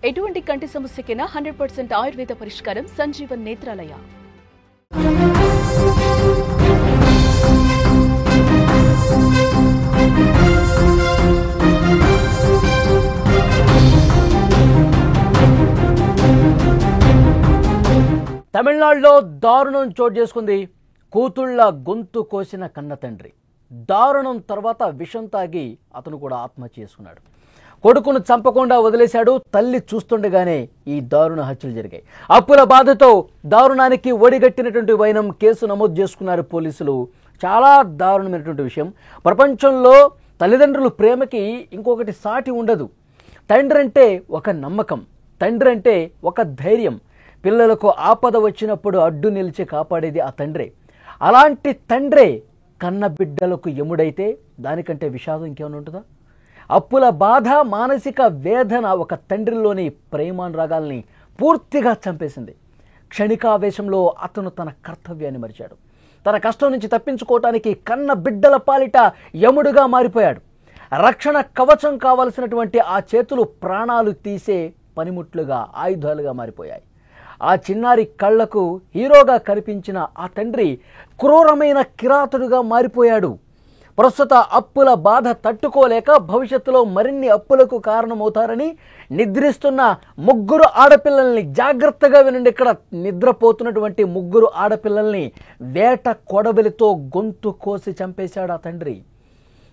ఎటువంటి కంటి సమస్యకైనా 100% ఆయుర్వేద పరిష్కారం సంజీవన్ నేత్రాలయ. తమిళనాడులో దారుణం చోటు చేసుకుంది. కూతుళ్ల గొంతు కోసిన కన్న తండ్రి. దారుణం తర్వాత విషం తాగి అతను కూడా ఆత్మహత్య చేసుకున్నాడు. కొడుకును చంపకుండా వదిలేశాడు. తల్లి చూస్తుండగానే ఈ దారుణ హత్యలు జరిగాయి. అప్పుల బాధతో దారుణానికి ఒడిగట్టినటువంటి వైనం కేసు నమోదు చేసుకున్నారు పోలీసులు. చాలా దారుణమైనటువంటి విషయం. ప్రపంచంలో తల్లిదండ్రుల ప్రేమకి ఇంకొకటి సాటి ఉండదు. తండ్రి అంటే ఒక నమ్మకం, తండ్రి అంటే ఒక ధైర్యం. పిల్లలకు ఆపద వచ్చినప్పుడు అడ్డు నిలిచి కాపాడేది ఆ తండ్రే. అలాంటి తండ్రే కన్న బిడ్డలకు యముడైతే దానికంటే విషాదం ఇంకేమైనా ఉంటుందా? అప్పుల బాధ, మానసిక వేదన ఒక తండ్రిలోని ప్రేమానురాగాల్ని పూర్తిగా చంపేసింది. క్షణికావేశంలో అతను తన కర్తవ్యాన్ని మరిచాడు. తన కష్టం నుంచి తప్పించుకోవటానికి కన్న బిడ్డల పాలిట యముడుగా మారిపోయాడు. రక్షణ కవచం కావలసినటువంటి ఆ చేతులు ప్రాణాలు తీసే పనిముట్లుగా, ఆయుధాలుగా మారిపోయాయి. ఆ చిన్నారి కళ్లకు హీరోగా కనిపించిన ఆ తండ్రి క్రూరమైన కిరాతుడుగా మారిపోయాడు. ప్రస్తుత అప్పుల బాధ తట్టుకోలేక భవిష్యత్తులో మరిన్ని అప్పులకు కారణమవుతారని నిద్రిస్తున్న ముగ్గురు ఆడపిల్లల్ని, జాగ్రత్తగా వినండి, ఇక్కడ నిద్రపోతున్నటువంటి ముగ్గురు ఆడపిల్లల్ని వేట కొడవలితో గొంతు కోసి చంపేశాడు ఆ తండ్రి.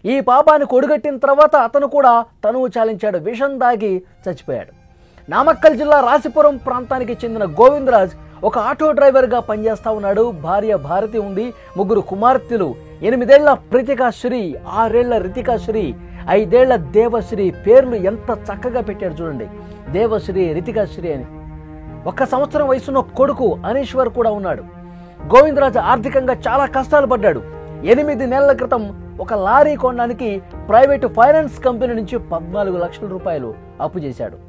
ఈ పాపాన్ని కొడుగట్టిన తర్వాత అతను కూడా తనువు చాలించాడు. విషం దాగి చచ్చిపోయాడు. నామక్కల్ జిల్లా రాసిపురం ప్రాంతానికి చెందిన గోవిందరాజ్ ఒక ఆటో డ్రైవర్గా పనిచేస్తా ఉన్నాడు. భార్య భారతి ఉంది. ముగ్గురు కుమార్తెలు. 8 ఏళ్ల ప్రీతికాశ్రీ, 6 ఏళ్ల రితికాశ్రీ, 5 ఏళ్ల దేవశ్రీ. పేర్లు ఎంత చక్కగా పెట్టాడు చూడండి, దేవశ్రీ, రితికాశ్రీ అని. 1 సంవత్సరం వయసున్న కొడుకు అనీశ్వర్ కూడా ఉన్నాడు. గోవిందరాజ్ ఆర్థికంగా చాలా కష్టాలు పడ్డాడు. 8 నెలల క్రితం ఒక లారీ కొనడానికి ప్రైవేటు ఫైనాన్స్ కంపెనీ నుంచి 14 లక్షల రూపాయలు అప్పు చేశాడు.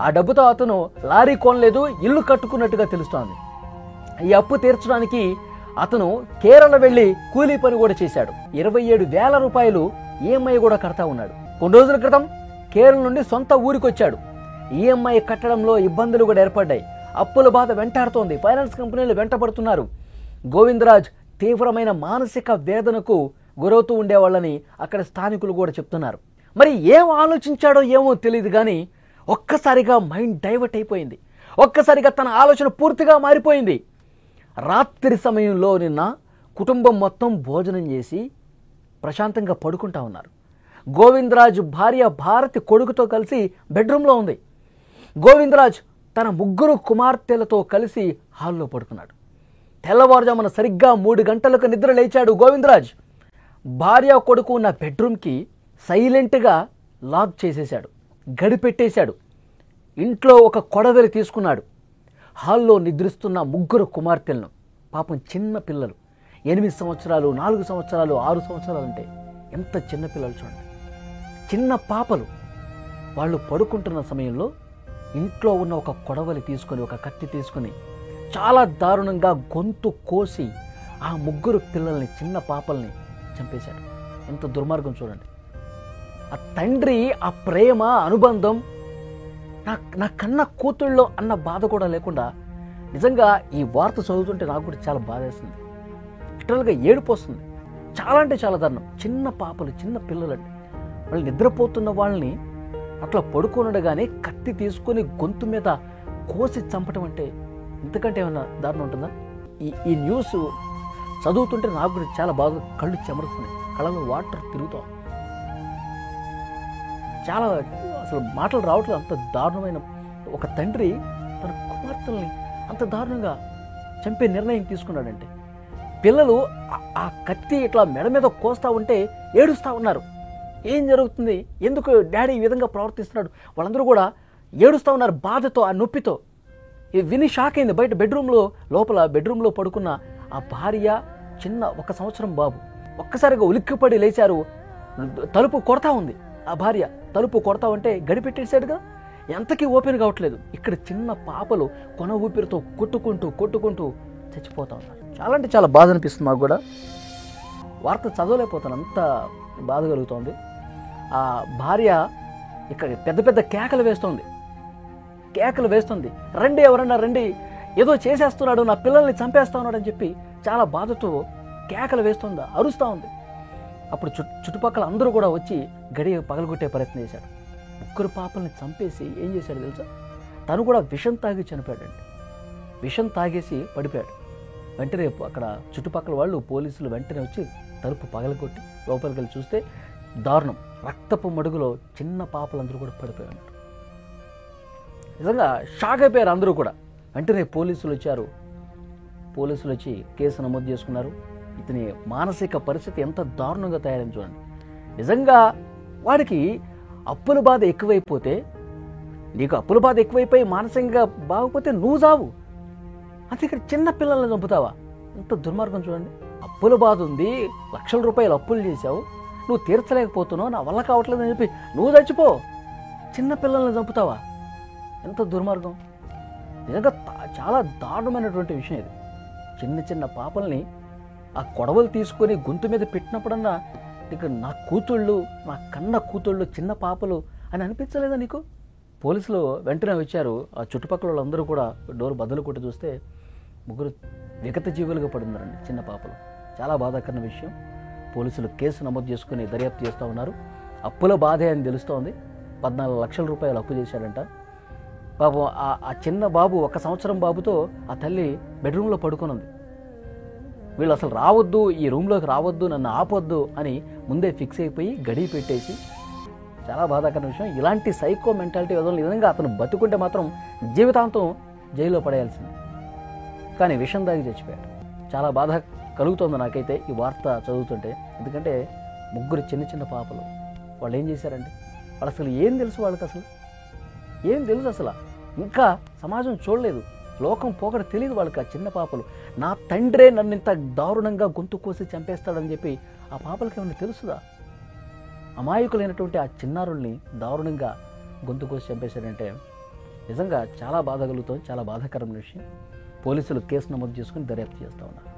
ఆ డబ్బుతో అతను లారీ కొనలేదు, ఇల్లు కట్టుకున్నట్టుగా తెలుస్తోంది. ఈ అప్పు తీర్చడానికి అతను కేరళ వెళ్లి కూలీ పని కూడా చేశాడు. 27,000 రూపాయలు ఈఎంఐ కూడా కడతా ఉన్నాడు. కొన్ని రోజుల క్రితం కేరళ నుండి సొంత ఊరికి వచ్చాడు. ఈఎంఐ కట్టడంలో ఇబ్బందులు కూడా ఏర్పడ్డాయి. అప్పుల బాధ వెంటాడుతోంది. ఫైనాన్స్ కంపెనీలు వెంటబడుతున్నారు. గోవిందరాజ్ తీవ్రమైన మానసిక వేదనకు గురవుతూ ఉండేవాళ్ళని అక్కడ స్థానికులు కూడా చెప్తున్నారు. మరి ఏం ఆలోచించాడో ఏమో తెలియదు కానీ ఒక్కసారిగా మైండ్ డైవర్ట్ అయిపోయింది. ఒక్కసారిగా తన ఆలోచన పూర్తిగా మారిపోయింది. రాత్రి సమయంలో నిన్న కుటుంబం మొత్తం భోజనం చేసి ప్రశాంతంగా పడుకుంటా ఉన్నారు. గోవిందరాజ్ భార్య భారతి కొడుకుతో కలిసి బెడ్రూమ్లో ఉంది. గోవిందరాజ్ తన ముగ్గురు కుమార్తెలతో కలిసి హాల్లో పడుకున్నాడు. తెల్లవారుజామున సరిగ్గా 3 గంటలకు నిద్ర లేచాడు గోవిందరాజ్. భార్య కొడుకు ఉన్న బెడ్రూమ్కి సైలెంట్గా లాక్ చేసేశాడు, గడిపెట్టేశాడు. ఇంట్లో ఒక కొడవలి తీసుకున్నాడు. హాల్లో నిద్రిస్తున్న ముగ్గురు కుమార్తెలను, పాపం చిన్న పిల్లలు, 8 సంవత్సరాలు, 4 సంవత్సరాలు, 6 సంవత్సరాలు అంటే ఎంత చిన్న పిల్లలు చూడండి, చిన్న పాపలు. వాళ్ళు పడుకుంటున్న సమయంలో ఇంట్లో ఉన్న ఒక కొడవలి తీసుకొని, ఒక కత్తి తీసుకొని చాలా దారుణంగా గొంతు కోసి ఆ ముగ్గురు పిల్లల్ని, చిన్న పాపల్ని చంపేశాడు. ఎంత దుర్మార్గం చూడండి. ఆ తండ్రి ఆ ప్రేమ, అనుబంధం, నా కన్న కూతుళ్ళో అన్న బాధ కూడా లేకుండా, నిజంగా ఈ వార్త చదువుతుంటే నాకు కూడా చాలా బాధేస్తుంది. లిటరల్గా ఏడుపు వస్తుంది. చాలా అంటే చాలా దారుణం. చిన్న పాపలు, చిన్న పిల్లలండి. వాళ్ళు నిద్రపోతున్న వాళ్ళని అట్లా పడుకోనడగానే కత్తి తీసుకొని గొంతు మీద కోసి చంపటం అంటే ఇంతకంటే ఏమైనా దారుణం ఉంటుందా? ఈ న్యూస్ చదువుతుంటే నాకు కూడా చాలా బాగా కళ్ళు చెమరుస్తున్నాయి, కళ్ళలో వాటర్ తిరుగుతాం. చాలా అసలు మాటలు రావట్లేదు. అంత దారుణమైన ఒక తండ్రి తన కుమార్తెల్ని అంత దారుణంగా చంపే నిర్ణయం తీసుకున్నాడంటే, పిల్లలు ఆ కత్తి ఇట్లా మెడ మీద కోస్తా ఉంటే ఏడుస్తూ ఉన్నారు. ఏం జరుగుతుంది, ఎందుకు డాడీ ఈ విధంగా ప్రవర్తిస్తున్నాడు, వాళ్ళందరూ కూడా ఏడుస్తూ ఉన్నారు బాధతో, ఆ నొప్పితో. ఇది విని షాక్ అయింది. బయట లోపల బెడ్రూమ్లో పడుకున్న ఆ భార్య, చిన్న 1 సంవత్సరం బాబు ఒక్కసారిగా ఉలిక్కిపడి లేచారు. తలుపు కొడతా ఉంది. ఆ భార్య తలుపు కొడతా ఉంటే గడిపెట్టేశాడుగా, ఎంతకీ ఓపెన్ కావట్లేదు. ఇక్కడ చిన్న పాపలు కొన ఊపిరితో కొట్టుకుంటూ చచ్చిపోతా ఉన్నారు. చాలా అంటే చాలా బాధ అనిపిస్తుంది నాకు కూడా. వార్త చదవలేకపోతాను, అంత బాధ కలుగుతోంది. ఆ భార్య ఇక్కడ పెద్ద పెద్ద కేకలు వేస్తోంది. కేకలు వేస్తుంది, రండి ఎవరన్నా రండి, ఏదో చేసేస్తున్నాడు, నా పిల్లల్ని చంపేస్తా ఉన్నాడు అని చెప్పి చాలా బాధతో కేకలు వేస్తుందా, అరుస్తూ ఉంది. అప్పుడు చుట్టుపక్కల అందరూ కూడా వచ్చి గడియ పగలగొట్టే ప్రయత్నం చేశాడు. 3 పాపల్ని చంపేసి ఏం చేశాడు తెలుసా, తను కూడా విషం తాగి చనిపోయాడండి. విషం తాగేసి పడిపోయాడు. వెంటనే అక్కడ చుట్టుపక్కల వాళ్ళు పోలీసులు వెంటనే వచ్చి తలుపు పగలగొట్టి లోపలికి వెళ్ళి చూస్తే దారుణం, రక్తపు మడుగులో చిన్న పాపలందరూ కూడా పడిపోయారు. నిజంగా షాక్ అయిపోయారు అందరూ కూడా. వెంటనే పోలీసులు వచ్చారు. పోలీసులు వచ్చి కేసు నమోదు చేసుకున్నారు. ఇతని మానసిక పరిస్థితి ఎంత దారుణంగా తయారైంది చూడండి. నిజంగా వాడికి అప్పుల బాధ ఎక్కువైపోతే, నీకు అప్పుల బాధ ఎక్కువైపోయి మానసికంగా బాగపోతే నువ్వు చావు, అంతే ఇక్కడ చిన్న పిల్లల్ని చంపుతావా? ఎంత దుర్మార్గం చూడండి. అప్పుల బాధ ఉంది, లక్షల రూపాయలు అప్పులు చేశావు, నువ్వు తీర్చలేకపోతున్నావు, నా వల్ల కావట్లేదని చెప్పి నువ్వు చచ్చిపో, చిన్న పిల్లల్ని చంపుతావా? ఎంత దుర్మార్గం. నిజంగా చాలా దారుణమైనటువంటి విషయం ఇది. చిన్న చిన్న పాపల్ని ఆ కొడవలు తీసుకొని గొంతు మీద పెట్టినప్పుడన్నా నీకు నా కూతుళ్ళు, నా కన్న కూతుళ్ళు చిన్న పాపలు అని అనిపించలేదా నీకు? పోలీసులు వెంటనే వచ్చారు. ఆ చుట్టుపక్కల వాళ్ళందరూ కూడా డోర్ బద్దలు కొట్టి చూస్తే 3 విగత జీవులుగా పడున్నారండి, చిన్న పాపలు. చాలా బాధాకరమైన విషయం. పోలీసులు కేసు నమోదు చేసుకుని దర్యాప్తు చేస్తూ ఉన్నారు. అప్పుల బాధే అని తెలుస్తోంది. 14 లక్షల రూపాయలు అప్పు చేశాడంట పాపం. ఆ చిన్న బాబు, 1 సంవత్సరం బాబుతో ఆ తల్లి బెడ్రూమ్లో పడుకొని ఉంది. వీళ్ళు అసలు రావద్దు, ఈ రూమ్లోకి రావద్దు, నన్ను ఆపొద్దు అని ముందే ఫిక్స్ అయిపోయి గడి పెట్టేసి, చాలా బాధాకరమైన విషయం. ఇలాంటి సైకో మెంటాలిటీ వదలని నిజంగా అతను బతుకుంటే మాత్రం జీవితాంతం జైల్లో పడేయాల్సింది. కానీ విషం దాగి చచ్చిపోయాడు. చాలా బాధ కలుగుతుంది నాకైతే ఈ వార్త చదువుతుంటే. ఎందుకంటే 3 చిన్న చిన్న పాపలు, వాళ్ళు ఏం చేశారండి? వాళ్ళు అసలు ఏం తెలుసు వాళ్ళకి? అసలు ఏం తెలుసు? అసలు ఇంకా సమాజం చూడలేదు, లోకం పోకడ తెలియదు వాళ్ళకి. ఆ చిన్న పాపలు, నా తండ్రే నన్ను ఇంత దారుణంగా గొంతు కోసి చంపేస్తాడని చెప్పి ఆ పాపలకి ఏమైనా తెలుసుదా? అమాయకులైనటువంటి ఆ చిన్నారుల్ని దారుణంగా గొంతు కోసి చంపేశాడంటే నిజంగా చాలా బాధ కలుగుతుంది. చాలా బాధాకరమైన విషయం. పోలీసులు కేసు నమోదు చేసుకుని దర్యాప్తు చేస్తూ ఉన్నారు.